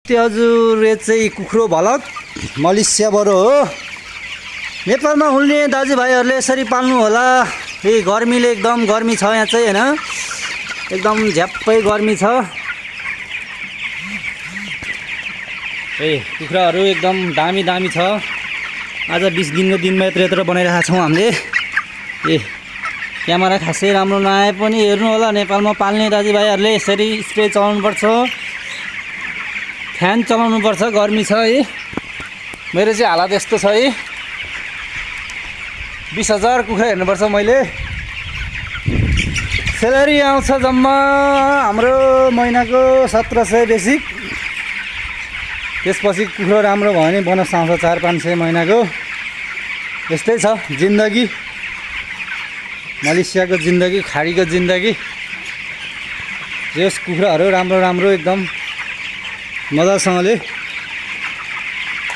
नमस्ते हजुर, यो चाहिँ कुखुरो भलक मलेसियाबाट हो। नेपालमा हुने दाजुभाइहरूले यसरी पाल्नु होला। यही गर्मीले एकदम गर्मी छ यहाँ चाहिँ हैन, एकदम झ्याप्पै गर्मी छ। ए कुखुराहरू एकदम दामी दामी छ। आज 20 दिनको दिनमा यत्रो बनाइरहेका छौँ हामीले। ए क्यामेरा खासै राम्रो नआए पनि हेर्नु होला, नेपालमा पाल्ने दाजुभाइहरूले यसरी स्प्रे चलाउनु पर्छ, फ्यान चलाउनु पर्छ, गर्मी छ। है मेरो चाहिँ हालत यस्तो छ। है 20,000 कुखुरा हेर्नुपर्छ मैले। स्यालेरी आउँछ जम्मा हाम्रो महिनाको 1700 बेसिक। त्यसपछि कुखुरा राम्रो भयो भने बोनस आउँछ 400-500 महिनाको। यस्तै छ जिन्दगी, मलेसियाको जिन्दगी, खाडीको जिन्दगी। यस कुखुराहरू राम्रो राम्रो एकदम मजासँगले।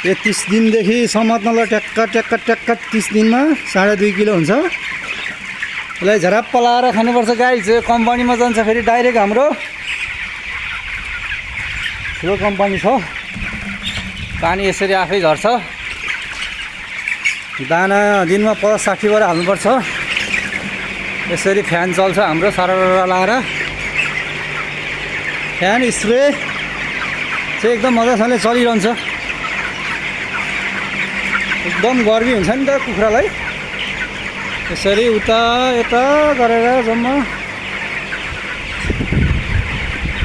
यो 30 दिनदेखि समात्नलाई ट्याक्क 30 दिनमा 2.5 किलो हुन्छ। यसलाई झराप पलाएर खानुपर्छ। गाई चाहिँ कम्पनीमा जान्छ, फेरि डाइरेक्ट हाम्रो ठुलो कम्पनी छ, पानी यसरी आफै झर्छ। दाना दिनमा 50-60 गरेर हाल्नुपर्छ। यसरी फ्यान चल्छ हाम्रो सरर लाएर। फ्यान स्प्रे चाहिँ एकदम मजासँगले चलिरहन्छ। एकदम गर्मी हुन्छ नि त कुखुरालाई। यसरी उता यता गरेर जम्मा।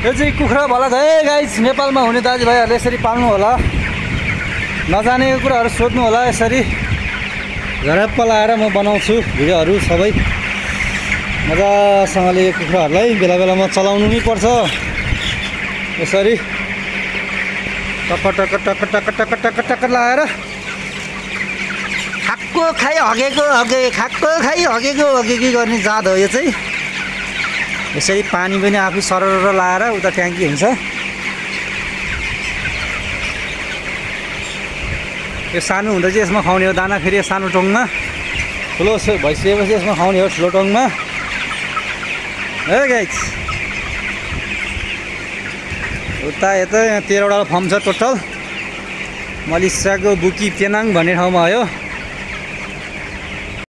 यो चाहिँ कुखुरा भलक है गाइस। नेपालमा हुने दाजुभाइहरूले यसरी पाल्नु होला, नजानेको कुराहरू सोध्नु होला। यसरी झराप्प लाएर म बनाउँछु भिडियोहरू सबै मजासँगले। यो कुखुराहरूलाई बेला बेलामा चलाउनु नै पर्छ। यसरी टक टक टक टक टक टक टक लाएर खाक्को खाइ हगेको हगे, खाक्को खाइ हगेको हगेकी गर्ने जात हो यो चाहिँ। यसरी पानी पनि आफै सरर लाएर उता ट्याङ्की हुन्छ। यो सानो हुँदा चाहिँ यसमा खुवाउने हो दाना। फेरि यो सानो टोङमा, ठुलो भइसकेपछि यसमा खुवाउने हो ठुलो टोङमा। है गाइस, उता यता यहाँ 13वटा फर्म छ टोटल। मलेसियाको बुकी पेनाङ भन्ने ठाउँमा हो यो।